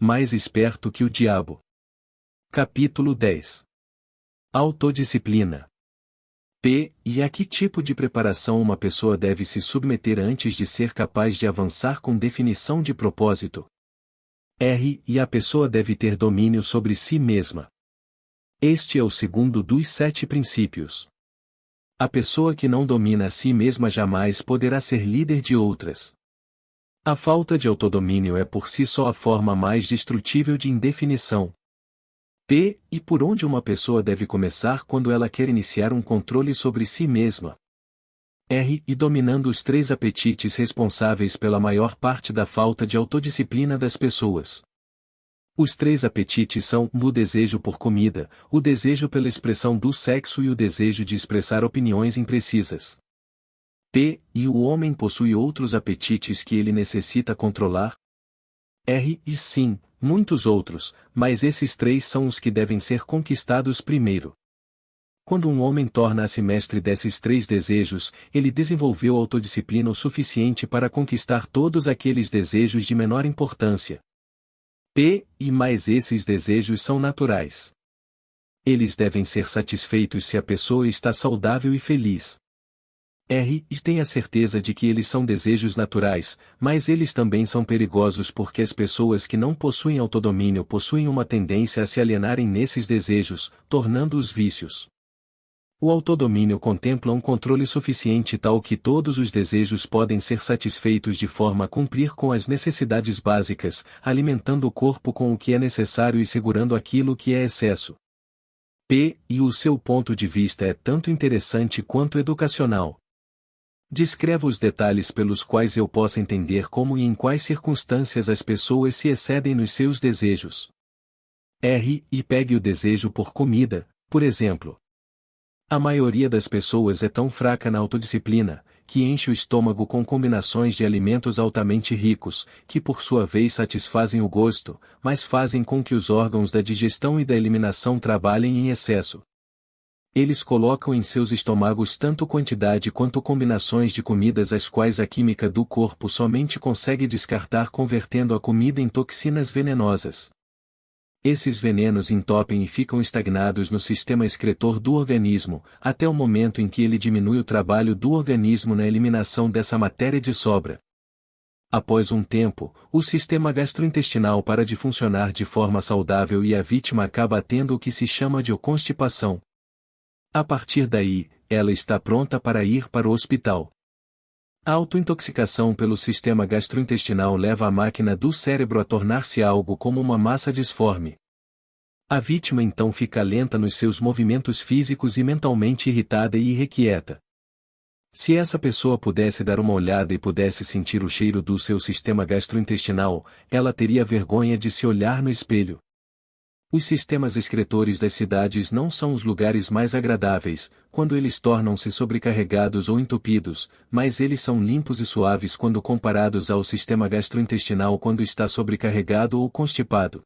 mais esperto que o diabo. Capítulo 10. Autodisciplina. P. E a que tipo de preparação uma pessoa deve se submeter antes de ser capaz de avançar com definição de propósito? R. E a pessoa deve ter domínio sobre si mesma. Este é o segundo dos 7 princípios. A pessoa que não domina a si mesma jamais poderá ser líder de outras. A falta de autodomínio é por si só a forma mais destrutível de indefinição. P. E por onde uma pessoa deve começar quando ela quer iniciar um controle sobre si mesma? R. E dominando os 3 apetites responsáveis pela maior parte da falta de autodisciplina das pessoas. Os 3 apetites são o desejo por comida, o desejo pela expressão do sexo e o desejo de expressar opiniões imprecisas. P. E o homem possui outros apetites que ele necessita controlar? R. E sim, muitos outros, mas esses 3 são os que devem ser conquistados primeiro. Quando um homem torna-se mestre desses 3 desejos, ele desenvolveu autodisciplina o suficiente para conquistar todos aqueles desejos de menor importância. P. E mais esses desejos são naturais. Eles devem ser satisfeitos se a pessoa está saudável e feliz. R. E tenha certeza de que eles são desejos naturais, mas eles também são perigosos porque as pessoas que não possuem autodomínio possuem uma tendência a se alienarem nesses desejos, tornando-os vícios. O autodomínio contempla um controle suficiente tal que todos os desejos podem ser satisfeitos de forma a cumprir com as necessidades básicas, alimentando o corpo com o que é necessário e segurando aquilo que é excesso. P. E o seu ponto de vista é tanto interessante quanto educacional. Descreva os detalhes pelos quais eu possa entender como e em quais circunstâncias as pessoas se excedem nos seus desejos. R. E pegue o desejo por comida, por exemplo. A maioria das pessoas é tão fraca na autodisciplina, que enche o estômago com combinações de alimentos altamente ricos, que por sua vez satisfazem o gosto, mas fazem com que os órgãos da digestão e da eliminação trabalhem em excesso. Eles colocam em seus estômagos tanto quantidade quanto combinações de comidas as quais a química do corpo somente consegue descartar convertendo a comida em toxinas venenosas. Esses venenos entopem e ficam estagnados no sistema excretor do organismo, até o momento em que ele diminui o trabalho do organismo na eliminação dessa matéria de sobra. Após um tempo, o sistema gastrointestinal para de funcionar de forma saudável e a vítima acaba tendo o que se chama de constipação. A partir daí, ela está pronta para ir para o hospital. A autointoxicação pelo sistema gastrointestinal leva a máquina do cérebro a tornar-se algo como uma massa disforme. A vítima então fica lenta nos seus movimentos físicos e mentalmente irritada e irrequieta. Se essa pessoa pudesse dar uma olhada e pudesse sentir o cheiro do seu sistema gastrointestinal, ela teria vergonha de se olhar no espelho. Os sistemas excretores das cidades não são os lugares mais agradáveis, quando eles tornam-se sobrecarregados ou entupidos, mas eles são limpos e suaves quando comparados ao sistema gastrointestinal quando está sobrecarregado ou constipado.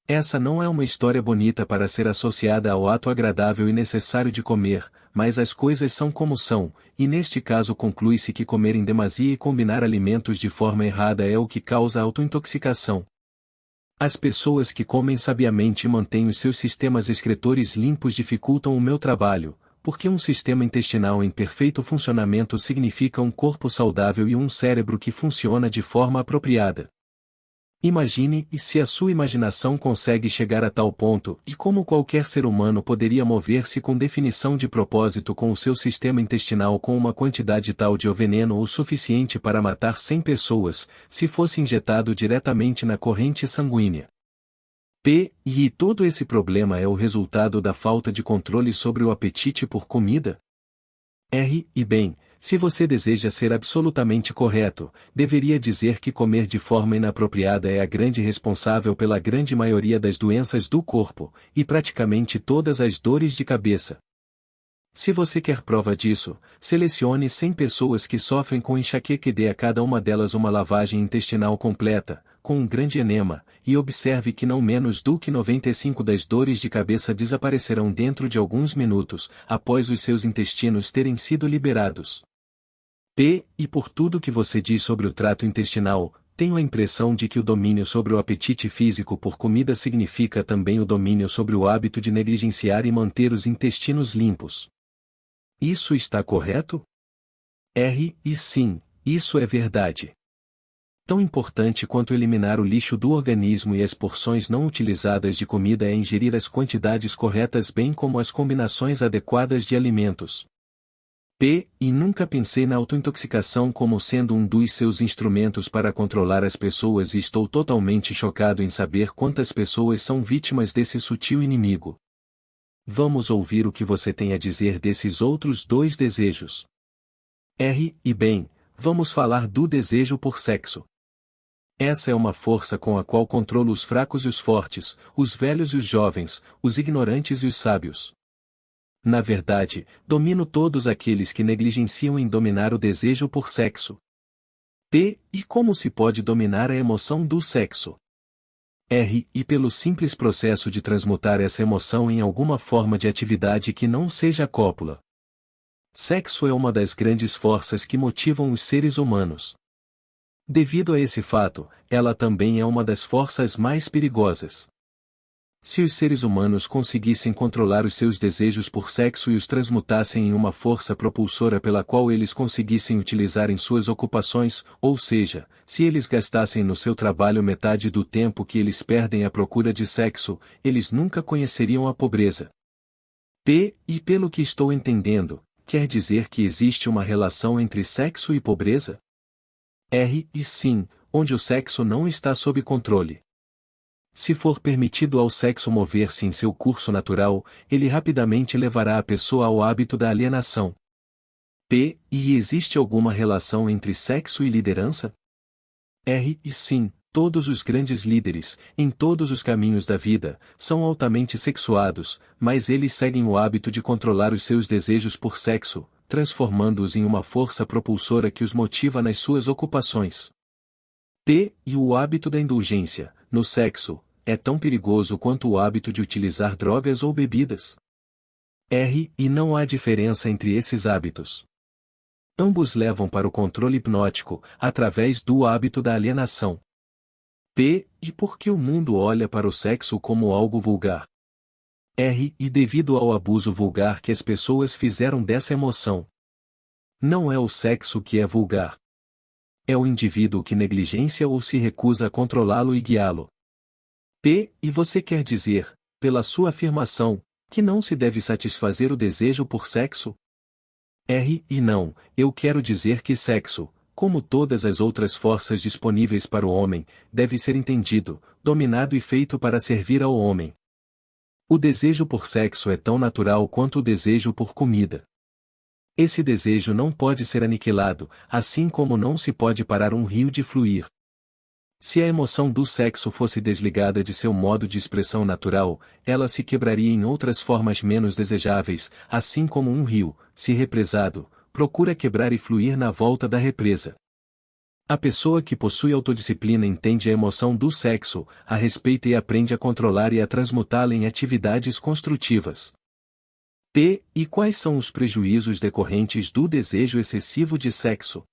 Essa não é uma história bonita para ser associada ao ato agradável e necessário de comer, mas as coisas são como são, e neste caso conclui-se que comer em demasia e combinar alimentos de forma errada é o que causa autointoxicação. As pessoas que comem sabiamente e mantêm os seus sistemas excretores limpos dificultam o meu trabalho, porque um sistema intestinal em perfeito funcionamento significa um corpo saudável e um cérebro que funciona de forma apropriada. Imagine se a sua imaginação consegue chegar a tal ponto, e como qualquer ser humano poderia mover-se com definição de propósito com o seu sistema intestinal com uma quantidade tal de veneno o suficiente para matar 100 pessoas, se fosse injetado diretamente na corrente sanguínea. P. E todo esse problema é o resultado da falta de controle sobre o apetite por comida? R. E bem, se você deseja ser absolutamente correto, deveria dizer que comer de forma inapropriada é a grande responsável pela grande maioria das doenças do corpo, e praticamente todas as dores de cabeça. Se você quer prova disso, selecione 100 pessoas que sofrem com enxaqueca e dê a cada uma delas uma lavagem intestinal completa, com um grande enema, e observe que não menos do que 95 das dores de cabeça desaparecerão dentro de alguns minutos, após os seus intestinos terem sido liberados. P. E por tudo que você diz sobre o trato intestinal, Tenho a impressão de que o domínio sobre o apetite físico por comida significa também o domínio sobre o hábito de negligenciar e manter os intestinos limpos. Isso está correto? E sim, isso é verdade. Tão importante quanto eliminar o lixo do organismo e as porções não utilizadas de comida é ingerir as quantidades corretas bem como as combinações adequadas de alimentos. E nunca pensei na autointoxicação como sendo um dos seus instrumentos para controlar as pessoas e estou totalmente chocado em saber quantas pessoas são vítimas desse sutil inimigo. Vamos ouvir o que você tem a dizer desses outros dois desejos. E bem, vamos falar do desejo por sexo. Essa é uma força com a qual controlo os fracos e os fortes, os velhos e os jovens, os ignorantes e os sábios. Na verdade, domino todos aqueles que negligenciam em dominar o desejo por sexo. E como se pode dominar a emoção do sexo? E pelo simples processo de transmutar essa emoção em alguma forma de atividade que não seja cópula. Sexo é uma das grandes forças que motivam os seres humanos. Devido a esse fato, ela também é uma das forças mais perigosas. Se os seres humanos conseguissem controlar os seus desejos por sexo e os transmutassem em uma força propulsora pela qual eles conseguissem utilizar em suas ocupações, ou seja, se eles gastassem no seu trabalho metade do tempo que eles perdem à procura de sexo, eles nunca conheceriam a pobreza. E pelo que estou entendendo, quer dizer que existe uma relação entre sexo e pobreza? E sim, onde o sexo não está sob controle. Se for permitido ao sexo mover-se em seu curso natural, ele rapidamente levará a pessoa ao hábito da alienação. E existe alguma relação entre sexo e liderança? E sim, todos os grandes líderes, em todos os caminhos da vida, são altamente sexuados, mas eles seguem o hábito de controlar os seus desejos por sexo, transformando-os em uma força propulsora que os motiva nas suas ocupações. E o hábito da indulgência, no sexo, é tão perigoso quanto o hábito de utilizar drogas ou bebidas. E não há diferença entre esses hábitos. Ambos levam para o controle hipnótico, através do hábito da alienação. E por que o mundo olha para o sexo como algo vulgar? E devido ao abuso vulgar que as pessoas fizeram dessa emoção. Não é o sexo que é vulgar. É o indivíduo que negligencia ou se recusa a controlá-lo e guiá-lo. E você quer dizer, pela sua afirmação, que não se deve satisfazer o desejo por sexo? E não, eu quero dizer que sexo, como todas as outras forças disponíveis para o homem, deve ser entendido, dominado e feito para servir ao homem. O desejo por sexo é tão natural quanto o desejo por comida. Esse desejo não pode ser aniquilado, assim como não se pode parar um rio de fluir. Se a emoção do sexo fosse desligada de seu modo de expressão natural, ela se quebraria em outras formas menos desejáveis, assim como um rio, se represado, procura quebrar e fluir na volta da represa. A pessoa que possui autodisciplina entende a emoção do sexo, a respeita e aprende a controlar e a transmutá-la em atividades construtivas. E quais são os prejuízos decorrentes do desejo excessivo de sexo?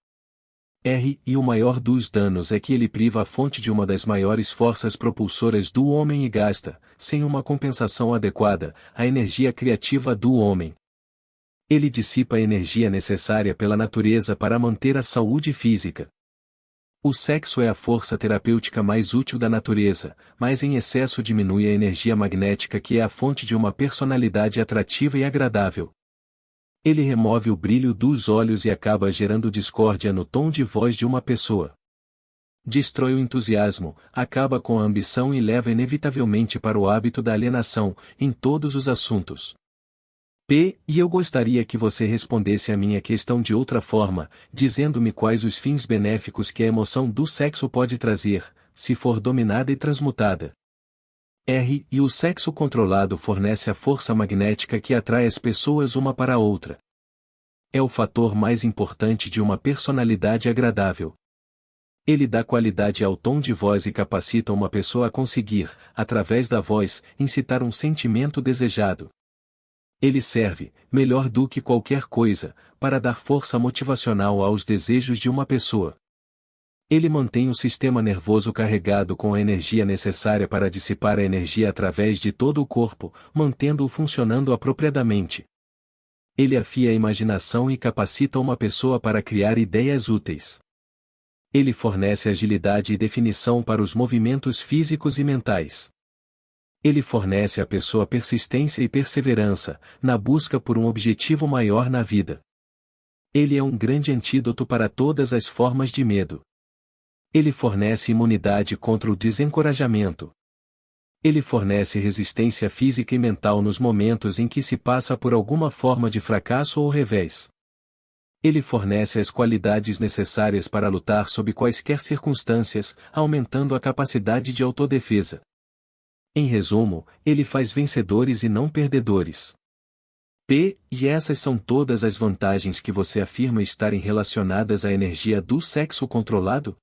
E o maior dos danos é que ele priva a fonte de uma das maiores forças propulsoras do homem e gasta, sem uma compensação adequada, a energia criativa do homem. Ele dissipa a energia necessária pela natureza para manter a saúde física. O sexo é a força terapêutica mais útil da natureza, mas em excesso diminui a energia magnética que é a fonte de uma personalidade atrativa e agradável. Ele remove o brilho dos olhos e acaba gerando discórdia no tom de voz de uma pessoa. Destrói o entusiasmo, acaba com a ambição e leva inevitavelmente para o hábito da alienação, em todos os assuntos. E eu gostaria que você respondesse a minha questão de outra forma, dizendo-me quais os fins benéficos que a emoção do sexo pode trazer, se for dominada e transmutada. E o sexo controlado fornece a força magnética que atrai as pessoas uma para a outra. É o fator mais importante de uma personalidade agradável. Ele dá qualidade ao tom de voz e capacita uma pessoa a conseguir, através da voz, incitar um sentimento desejado. Ele serve, melhor do que qualquer coisa, para dar força motivacional aos desejos de uma pessoa. Ele mantém o sistema nervoso carregado com a energia necessária para dissipar a energia através de todo o corpo, mantendo-o funcionando apropriadamente. Ele afia a imaginação e capacita uma pessoa para criar ideias úteis. Ele fornece agilidade e definição para os movimentos físicos e mentais. Ele fornece à pessoa persistência e perseverança, na busca por um objetivo maior na vida. Ele é um grande antídoto para todas as formas de medo. Ele fornece imunidade contra o desencorajamento. Ele fornece resistência física e mental nos momentos em que se passa por alguma forma de fracasso ou revés. Ele fornece as qualidades necessárias para lutar sob quaisquer circunstâncias, aumentando a capacidade de autodefesa. Em resumo, ele faz vencedores e não perdedores. E essas são todas as vantagens que você afirma estarem relacionadas à energia do sexo controlado?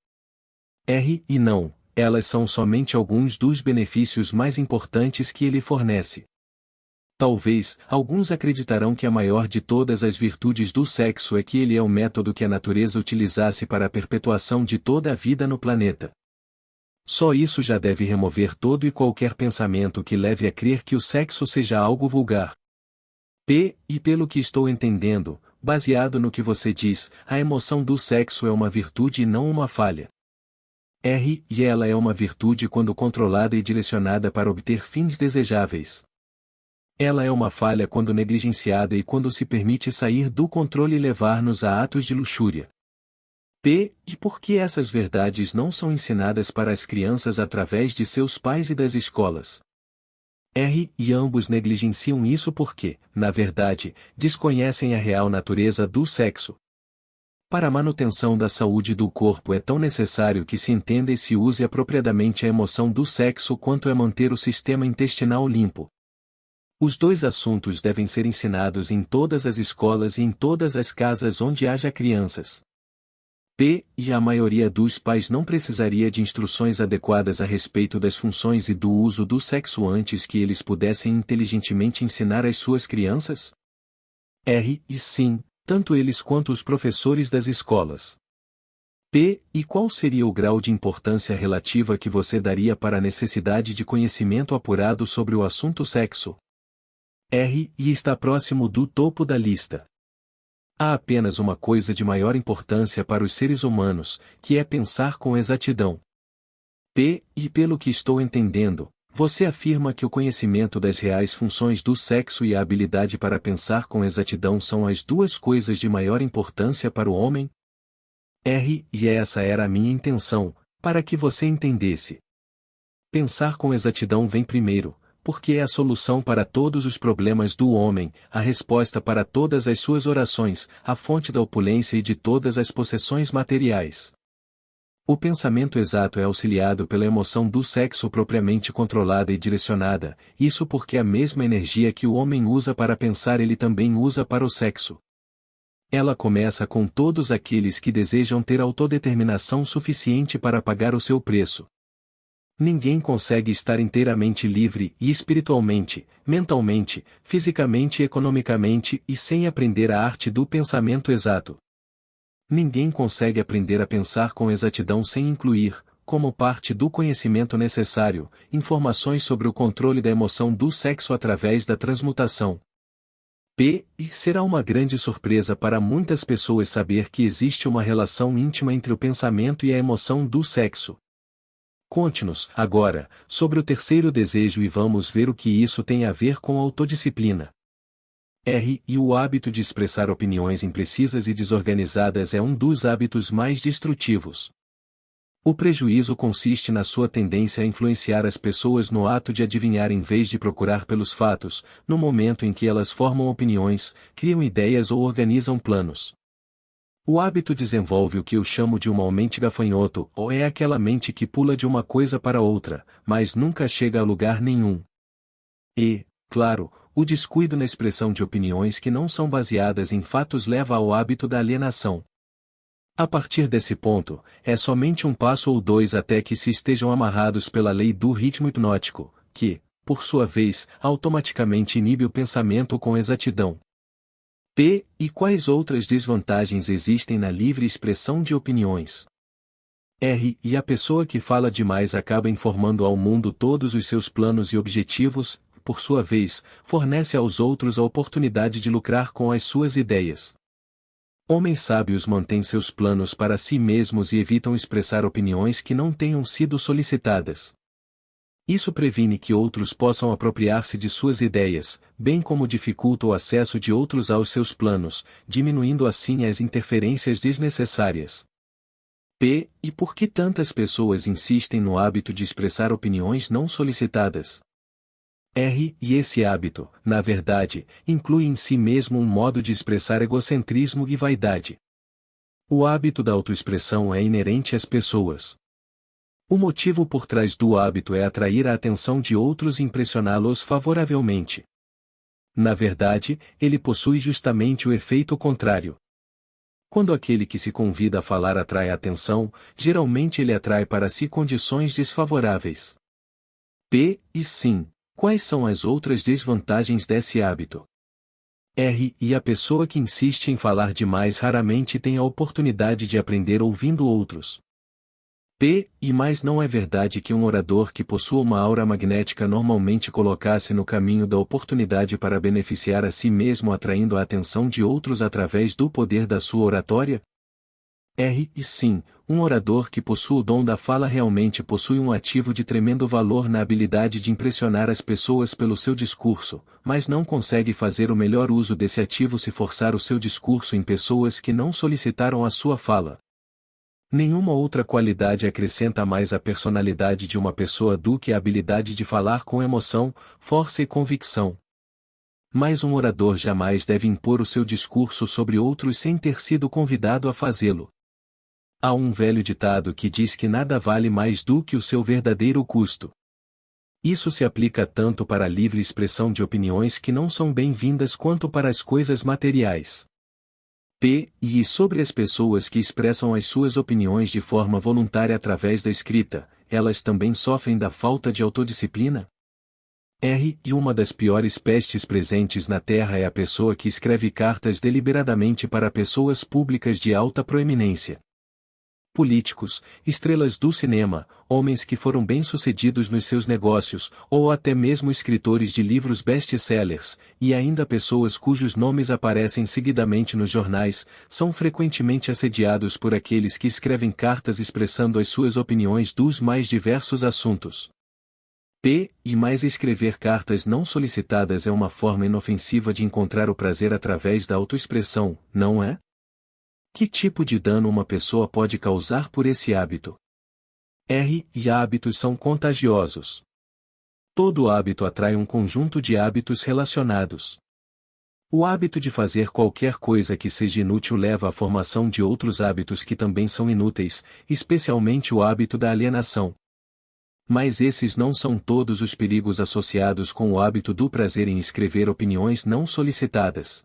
E não, elas são somente alguns dos benefícios mais importantes que ele fornece. Talvez, alguns acreditarão que a maior de todas as virtudes do sexo é que ele é o método que a natureza utilizasse para a perpetuação de toda a vida no planeta. Só isso já deve remover todo e qualquer pensamento que leve a crer que o sexo seja algo vulgar. E pelo que estou entendendo, baseado no que você diz, a emoção do sexo é uma virtude e não uma falha. E ela é uma virtude quando controlada e direcionada para obter fins desejáveis. Ela é uma falha quando negligenciada e quando se permite sair do controle e levar-nos a atos de luxúria. E por que essas verdades não são ensinadas para as crianças através de seus pais e das escolas? E ambos negligenciam isso porque, na verdade, desconhecem a real natureza do sexo. Para a manutenção da saúde do corpo é tão necessário que se entenda e se use apropriadamente a emoção do sexo quanto é manter o sistema intestinal limpo. Os dois assuntos devem ser ensinados em todas as escolas e em todas as casas onde haja crianças. E a maioria dos pais não precisaria de instruções adequadas a respeito das funções e do uso do sexo antes que eles pudessem inteligentemente ensinar às suas crianças? E sim, tanto eles quanto os professores das escolas. E qual seria o grau de importância relativa que você daria para a necessidade de conhecimento apurado sobre o assunto sexo? E está próximo do topo da lista. Há apenas uma coisa de maior importância para os seres humanos, que é pensar com exatidão. E pelo que estou entendendo, você afirma que o conhecimento das reais funções do sexo e a habilidade para pensar com exatidão são as duas coisas de maior importância para o homem? E essa era a minha intenção, para que você entendesse. Pensar com exatidão vem primeiro, porque é a solução para todos os problemas do homem, a resposta para todas as suas orações, a fonte da opulência e de todas as possessões materiais. O pensamento exato é auxiliado pela emoção do sexo propriamente controlada e direcionada, isso porque a mesma energia que o homem usa para pensar ele também usa para o sexo. Ela começa com todos aqueles que desejam ter autodeterminação suficiente para pagar o seu preço. Ninguém consegue estar inteiramente livre e espiritualmente, mentalmente, fisicamente e economicamente e sem aprender a arte do pensamento exato. Ninguém consegue aprender a pensar com exatidão sem incluir, como parte do conhecimento necessário, informações sobre o controle da emoção do sexo através da transmutação. E será uma grande surpresa para muitas pessoas saber que existe uma relação íntima entre o pensamento e a emoção do sexo. Conte-nos, agora, sobre o terceiro desejo e vamos ver o que isso tem a ver com autodisciplina. E o hábito de expressar opiniões imprecisas e desorganizadas é um dos hábitos mais destrutivos. O prejuízo consiste na sua tendência a influenciar as pessoas no ato de adivinhar em vez de procurar pelos fatos, no momento em que elas formam opiniões, criam ideias ou organizam planos. O hábito desenvolve o que eu chamo de uma mente gafanhoto, ou é aquela mente que pula de uma coisa para outra, mas nunca chega a lugar nenhum. E, claro, o descuido na expressão de opiniões que não são baseadas em fatos leva ao hábito da alienação. A partir desse ponto, é somente um passo ou dois até que se estejam amarrados pela lei do ritmo hipnótico, que, por sua vez, automaticamente inibe o pensamento com exatidão. E quais outras desvantagens existem na livre expressão de opiniões? E a pessoa que fala demais acaba informando ao mundo todos os seus planos e objetivos, por sua vez, fornece aos outros a oportunidade de lucrar com as suas ideias. Homens sábios mantêm seus planos para si mesmos e evitam expressar opiniões que não tenham sido solicitadas. Isso previne que outros possam apropriar-se de suas ideias, bem como dificulta o acesso de outros aos seus planos, diminuindo assim as interferências desnecessárias. E por que tantas pessoas insistem no hábito de expressar opiniões não solicitadas? E esse hábito, na verdade, inclui em si mesmo um modo de expressar egocentrismo e vaidade. O hábito da autoexpressão é inerente às pessoas. O motivo por trás do hábito é atrair a atenção de outros e impressioná-los favoravelmente. Na verdade, ele possui justamente o efeito contrário. Quando aquele que se convida a falar atrai a atenção, geralmente ele atrai para si condições desfavoráveis. E sim. Quais são as outras desvantagens desse hábito? E a pessoa que insiste em falar demais raramente tem a oportunidade de aprender ouvindo outros. Mas não é verdade que um orador que possua uma aura magnética normalmente colocasse no caminho da oportunidade para beneficiar a si mesmo atraindo a atenção de outros através do poder da sua oratória? Sim, um orador que possui o dom da fala realmente possui um ativo de tremendo valor na habilidade de impressionar as pessoas pelo seu discurso, mas não consegue fazer o melhor uso desse ativo se forçar o seu discurso em pessoas que não solicitaram a sua fala. Nenhuma outra qualidade acrescenta mais à personalidade de uma pessoa do que a habilidade de falar com emoção, força e convicção. Mas um orador jamais deve impor o seu discurso sobre outros sem ter sido convidado a fazê-lo. Há um velho ditado que diz que nada vale mais do que o seu verdadeiro custo. Isso se aplica tanto para a livre expressão de opiniões que não são bem-vindas quanto para as coisas materiais. E sobre as pessoas que expressam as suas opiniões de forma voluntária através da escrita, elas também sofrem da falta de autodisciplina? E uma das piores pestes presentes na Terra é a pessoa que escreve cartas deliberadamente para pessoas públicas de alta proeminência. Políticos, estrelas do cinema, homens que foram bem-sucedidos nos seus negócios, ou até mesmo escritores de livros best-sellers, e ainda pessoas cujos nomes aparecem seguidamente nos jornais, são frequentemente assediados por aqueles que escrevem cartas expressando as suas opiniões dos mais diversos assuntos. Mas escrever cartas não solicitadas é uma forma inofensiva de encontrar o prazer através da autoexpressão, não é? Que tipo de dano uma pessoa pode causar por esse hábito? E hábitos são contagiosos. Todo hábito atrai um conjunto de hábitos relacionados. O hábito de fazer qualquer coisa que seja inútil leva à formação de outros hábitos que também são inúteis, especialmente o hábito da alienação. Mas esses não são todos os perigos associados com o hábito do prazer em escrever opiniões não solicitadas.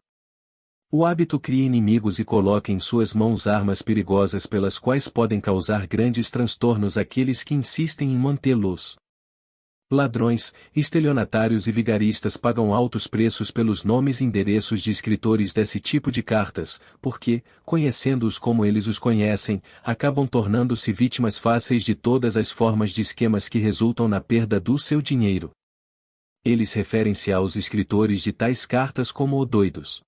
O hábito cria inimigos e coloca em suas mãos armas perigosas pelas quais podem causar grandes transtornos àqueles que insistem em mantê-los. Ladrões, estelionatários e vigaristas pagam altos preços pelos nomes e endereços de escritores desse tipo de cartas, porque, conhecendo-os como eles os conhecem, acabam tornando-se vítimas fáceis de todas as formas de esquemas que resultam na perda do seu dinheiro. Eles referem-se aos escritores de tais cartas como o doidos.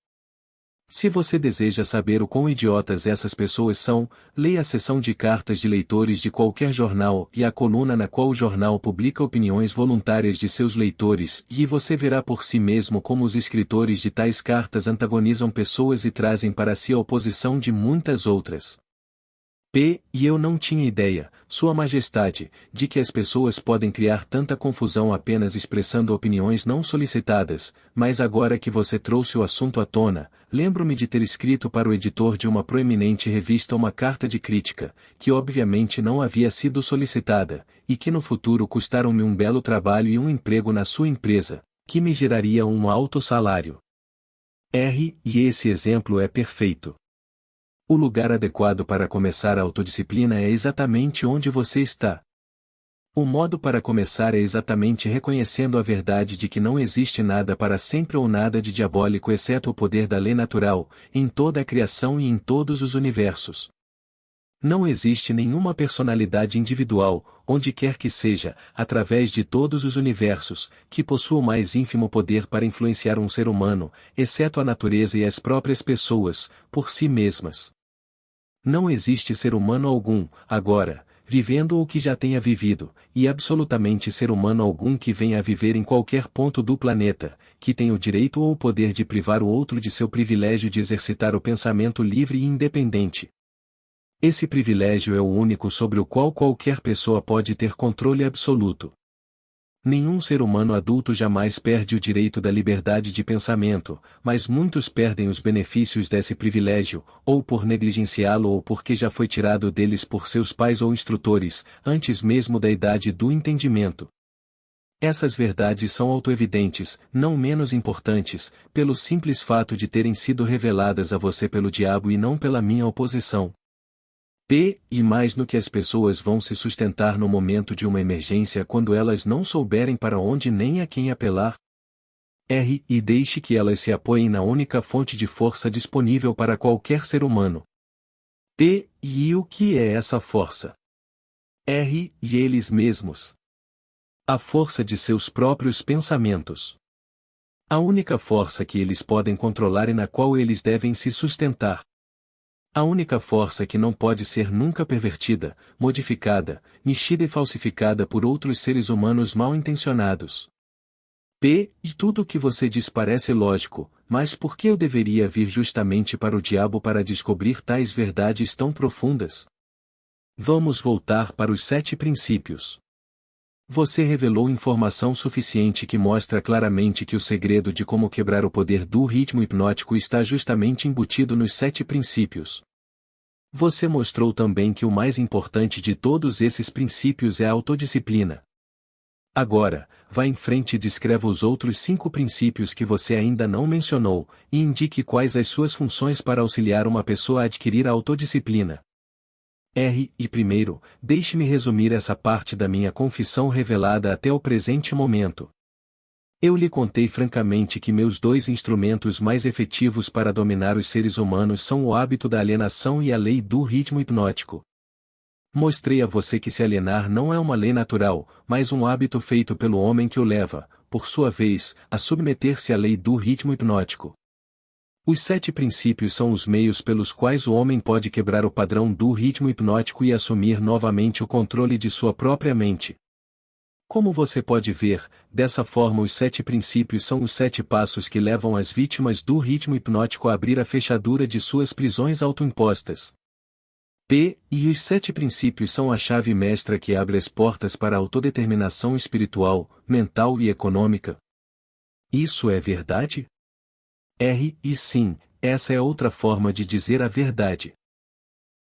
Se você deseja saber o quão idiotas essas pessoas são, leia a seção de cartas de leitores de qualquer jornal e a coluna na qual o jornal publica opiniões voluntárias de seus leitores, e você verá por si mesmo como os escritores de tais cartas antagonizam pessoas e trazem para si a oposição de muitas outras. E eu não tinha ideia, Sua Majestade, de que as pessoas podem criar tanta confusão apenas expressando opiniões não solicitadas, mas agora que você trouxe o assunto à tona, lembro-me de ter escrito para o editor de uma proeminente revista uma carta de crítica, que obviamente não havia sido solicitada, e que no futuro custaram-me um belo trabalho e um emprego na sua empresa, que me geraria um alto salário. E esse exemplo é perfeito. O lugar adequado para começar a autodisciplina é exatamente onde você está. O modo para começar é exatamente reconhecendo a verdade de que não existe nada para sempre ou nada de diabólico exceto o poder da lei natural, em toda a criação e em todos os universos. Não existe nenhuma personalidade individual, onde quer que seja, através de todos os universos, que possua o mais ínfimo poder para influenciar um ser humano, exceto a natureza e as próprias pessoas, por si mesmas. Não existe ser humano algum, agora, vivendo ou que já tenha vivido, e absolutamente ser humano algum que venha a viver em qualquer ponto do planeta, que tenha o direito ou o poder de privar o outro de seu privilégio de exercitar o pensamento livre e independente. Esse privilégio é o único sobre o qual qualquer pessoa pode ter controle absoluto. Nenhum ser humano adulto jamais perde o direito da liberdade de pensamento, mas muitos perdem os benefícios desse privilégio, ou por negligenciá-lo ou porque já foi tirado deles por seus pais ou instrutores, antes mesmo da idade do entendimento. Essas verdades são autoevidentes, não menos importantes, pelo simples fato de terem sido reveladas a você pelo diabo e não pela minha oposição. E mais no que as pessoas vão se sustentar no momento de uma emergência quando elas não souberem para onde nem a quem apelar. E deixe que elas se apoiem na única fonte de força disponível para qualquer ser humano. E o que é essa força? E eles mesmos. A força de seus próprios pensamentos. A única força que eles podem controlar e na qual eles devem se sustentar. A única força que não pode ser nunca pervertida, modificada, mexida e falsificada por outros seres humanos mal intencionados. E tudo o que você diz parece lógico, mas por que eu deveria vir justamente para o diabo para descobrir tais verdades tão profundas? Vamos voltar para os 7 princípios. Você revelou informação suficiente que mostra claramente que o segredo de como quebrar o poder do ritmo hipnótico está justamente embutido nos 7 princípios. Você mostrou também que o mais importante de todos esses princípios é a autodisciplina. Agora, vá em frente e descreva os outros 5 princípios que você ainda não mencionou, e indique quais as suas funções para auxiliar uma pessoa a adquirir a autodisciplina. E primeiro, deixe-me resumir essa parte da minha confissão revelada até o presente momento. Eu lhe contei francamente que meus 2 instrumentos mais efetivos para dominar os seres humanos são o hábito da alienação e a lei do ritmo hipnótico. Mostrei a você que se alienar não é uma lei natural, mas um hábito feito pelo homem que o leva, por sua vez, a submeter-se à lei do ritmo hipnótico. Os 7 princípios são os meios pelos quais o homem pode quebrar o padrão do ritmo hipnótico e assumir novamente o controle de sua própria mente. Como você pode ver, dessa forma os 7 princípios são os 7 passos que levam as vítimas do ritmo hipnótico a abrir a fechadura de suas prisões autoimpostas. E os 7 princípios são a chave mestra que abre as portas para a autodeterminação espiritual, mental e econômica. Isso é verdade? E sim, essa é outra forma de dizer a verdade.